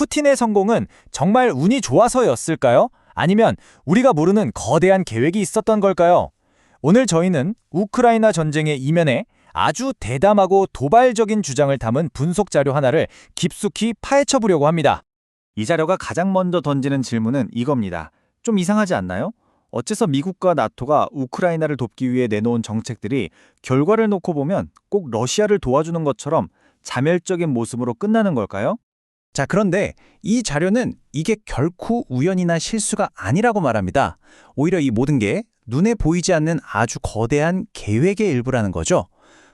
푸틴의 성공은 정말 운이 좋아서였을까요? 아니면 우리가 모르는 거대한 계획이 있었던 걸까요? 오늘 저희는 우크라이나 전쟁의 이면에 아주 대담하고 도발적인 주장을 담은 분석 자료 하나를 깊숙이 파헤쳐 보려고 합니다. 이 자료가 가장 먼저 던지는 질문은 이겁니다. 좀 이상하지 않나요? 어째서 미국과 나토가 우크라이나를 돕기 위해 내놓은 정책들이 결과를 놓고 보면 꼭 러시아를 도와주는 것처럼 자멸적인 모습으로 끝나는 걸까요? 자, 그런데 이 자료는 이게 결코 우연이나 실수가 아니라고 말합니다. 오히려 이 모든 게 눈에 보이지 않는 아주 거대한 계획의 일부라는 거죠.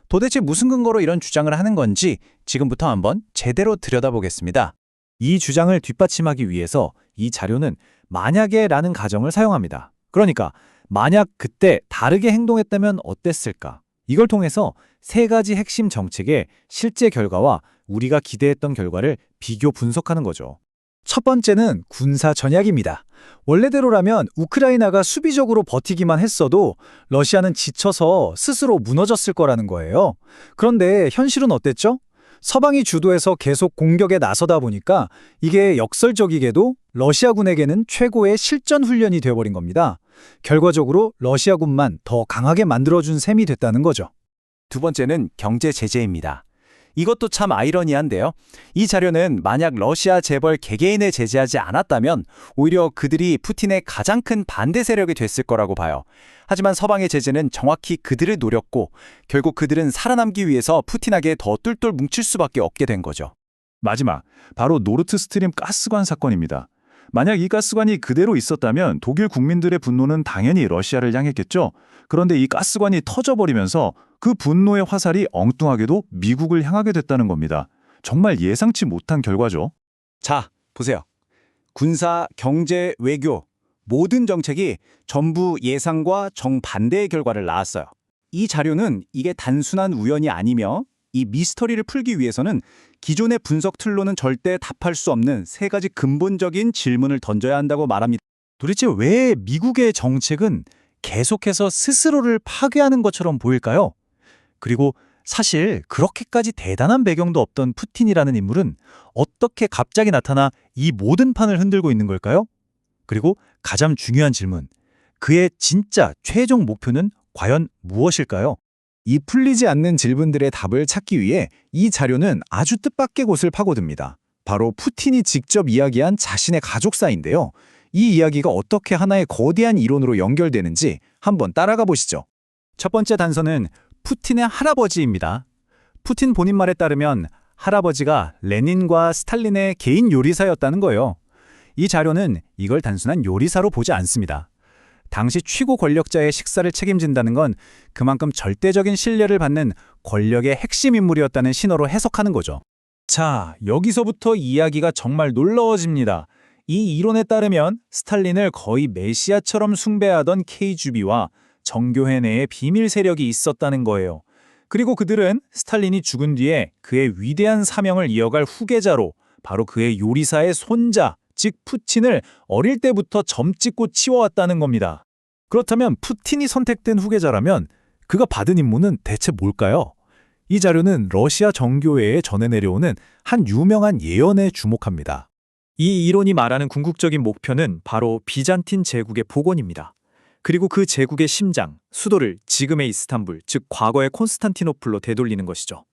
도대체 무슨 근거로 이런 주장을 하는 건지 지금부터 한번 제대로 들여다보겠습니다. 이 주장을 뒷받침하기 위해서 이 자료는 만약에라는 가정을 사용합니다. 그러니까 만약 그때 다르게 행동했다면 어땠을까? 이걸 통해서 세 가지 핵심 정책의 실제 결과와 우리가 기대했던 결과를 비교 분석하는 거죠. 첫 번째는 군사 전략입니다. 원래대로라면 우크라이나가 수비적으로 버티기만 했어도 러시아는 지쳐서 스스로 무너졌을 거라는 거예요. 그런데 현실은 어땠죠? 서방이 주도해서 계속 공격에 나서다 보니까 이게 역설적이게도 러시아군에게는 최고의 실전 훈련이 되어버린 겁니다. 결과적으로 러시아군만 더 강하게 만들어준 셈이 됐다는 거죠. 두 번째는 경제 제재입니다. 이것도 참 아이러니한데요. 이 자료는 만약 러시아 재벌 개개인을 제재하지 않았다면 오히려 그들이 푸틴의 가장 큰 반대 세력이 됐을 거라고 봐요. 하지만 서방의 제재는 정확히 그들을 노렸고 결국 그들은 살아남기 위해서 푸틴에게 더 똘똘 뭉칠 수밖에 없게 된 거죠. 마지막, 바로 노르트스트림 가스관 사건입니다. 만약 이 가스관이 그대로 있었다면 독일 국민들의 분노는 당연히 러시아를 향했겠죠. 그런데 이 가스관이 터져버리면서 그 분노의 화살이 엉뚱하게도 미국을 향하게 됐다는 겁니다. 정말 예상치 못한 결과죠. 자, 보세요. 군사, 경제, 외교 모든 정책이 전부 예상과 정반대의 결과를 낳았어요. 이 자료는 이게 단순한 우연이 아니며 이 미스터리를 풀기 위해서는 기존의 분석 틀로는 절대 답할 수 없는 세 가지 근본적인 질문을 던져야 한다고 말합니다. 도대체 왜 미국의 정책은 계속해서 스스로를 파괴하는 것처럼 보일까요? 그리고 사실 그렇게까지 대단한 배경도 없던 푸틴이라는 인물은 어떻게 갑자기 나타나 이 모든 판을 흔들고 있는 걸까요? 그리고 가장 중요한 질문, 그의 진짜 최종 목표는 과연 무엇일까요? 이 풀리지 않는 질문들의 답을 찾기 위해 이 자료는 아주 뜻밖의 곳을 파고듭니다. 바로 푸틴이 직접 이야기한 자신의 가족사인데요. 이 이야기가 어떻게 하나의 거대한 이론으로 연결되는지 한번 따라가 보시죠. 첫 번째 단서는 푸틴의 할아버지입니다. 푸틴 본인 말에 따르면 할아버지가 레닌과 스탈린의 개인 요리사였다는 거예요. 이 자료는 이걸 단순한 요리사로 보지 않습니다. 당시 최고 권력자의 식사를 책임진다는 건 그만큼 절대적인 신뢰를 받는 권력의 핵심 인물이었다는 신호로 해석하는 거죠. 자, 여기서부터 이야기가 정말 놀라워집니다. 이 이론에 따르면 스탈린을 거의 메시아처럼 숭배하던 KGB와 정교회 내에 비밀 세력이 있었다는 거예요. 그리고 그들은 스탈린이 죽은 뒤에 그의 위대한 사명을 이어갈 후계자로 바로 그의 요리사의 손자, 즉 푸틴을 어릴 때부터 점찍고 치워왔다는 겁니다. 그렇다면 푸틴이 선택된 후계자라면 그가 받은 임무는 대체 뭘까요? 이 자료는 러시아 정교회에 전해 내려오는 한 유명한 예언에 주목합니다. 이 이론이 말하는 궁극적인 목표는 바로 비잔틴 제국의 복원입니다. 그리고 그 제국의 심장, 수도를 지금의 이스탄불, 즉 과거의 콘스탄티노플로 되돌리는 것이죠.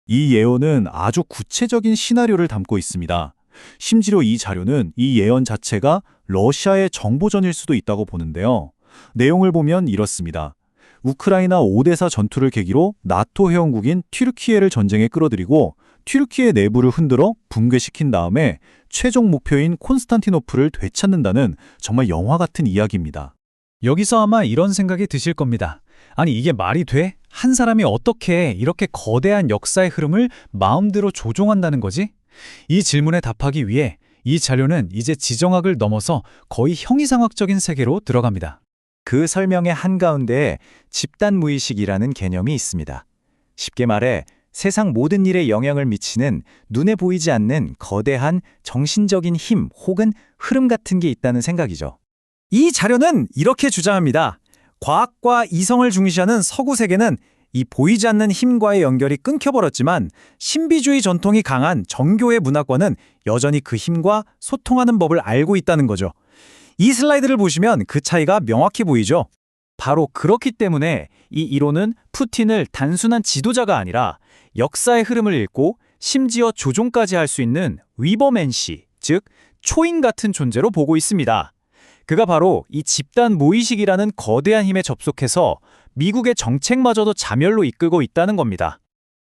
이 예언은 아주 구체적인 시나리오를 담고 있습니다. 심지어 이 자료는 이 예언 자체가 러시아의 정보전일 수도 있다고 보는데요. 내용을 보면 이렇습니다. 우크라이나 오데사 전투를 계기로 나토 회원국인 튀르키예를 전쟁에 끌어들이고 튀르키예 내부를 흔들어 붕괴시킨 다음에 최종 목표인 콘스탄티노플을 되찾는다는 정말 영화 같은 이야기입니다. 여기서 아마 이런 생각이 드실 겁니다. 아니, 이게 말이 돼? 한 사람이 어떻게 이렇게 거대한 역사의 흐름을 마음대로 조종한다는 거지? 이 질문에 답하기 위해 이 자료는 이제 지정학을 넘어서 거의 형이상학적인 세계로 들어갑니다. 그 설명의 한가운데에 집단 무의식이라는 개념이 있습니다. 쉽게 말해 세상 모든 일에 영향을 미치는 눈에 보이지 않는 거대한 정신적인 힘 혹은 흐름 같은 게 있다는 생각이죠. 이 자료는 이렇게 주장합니다. 과학과 이성을 중시하는 서구 세계는 이 보이지 않는 힘과의 연결이 끊겨버렸지만 신비주의 전통이 강한 정교의 문화권은 여전히 그 힘과 소통하는 법을 알고 있다는 거죠. 이 슬라이드를 보시면 그 차이가 명확히 보이죠. 바로 그렇기 때문에 이 이론은 푸틴을 단순한 지도자가 아니라 역사의 흐름을 읽고 심지어 조종까지 할 수 있는 위버맨시, 즉 초인 같은 존재로 보고 있습니다. 그가 바로 이 집단 모의식이라는 거대한 힘에 접속해서 미국의 정책마저도 자멸로 이끌고 있다는 겁니다.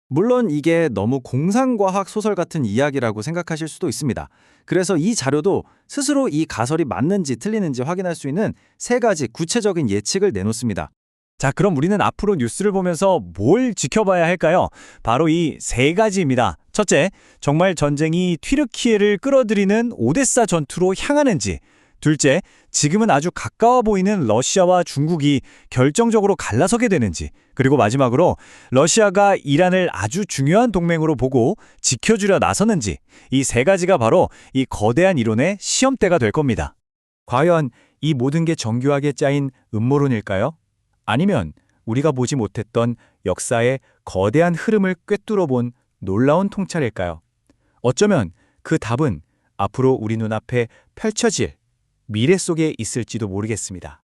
물론 이게 너무 공상과학 소설 같은 이야기라고 생각하실 수도 있습니다. 그래서 이 자료도 스스로 이 가설이 맞는지 틀리는지 확인할 수 있는 3가지 구체적인 예측을 내놓습니다. 자, 그럼 우리는 앞으로 뉴스를 보면서 뭘 지켜봐야 할까요? 바로 이 3가지입니다. 첫째, 정말 전쟁이 튀르키예를 끌어들이는 오데사 전투로 향하는지. 둘째, 지금은 아주 가까워 보이는 러시아와 중국이 결정적으로 갈라서게 되는지. 그리고 마지막으로 러시아가 이란을 아주 중요한 동맹으로 보고 지켜주려 나서는지. 이 3가지가 바로 이 거대한 이론의 시험대가 될 겁니다. 과연 이 모든 게 정교하게 짜인 음모론일까요? 아니면 우리가 보지 못했던 역사의 거대한 흐름을 꿰뚫어 본 놀라운 통찰일까요? 어쩌면 그 답은 앞으로 우리 눈앞에 펼쳐질 미래 속에 있을지도 모르겠습니다.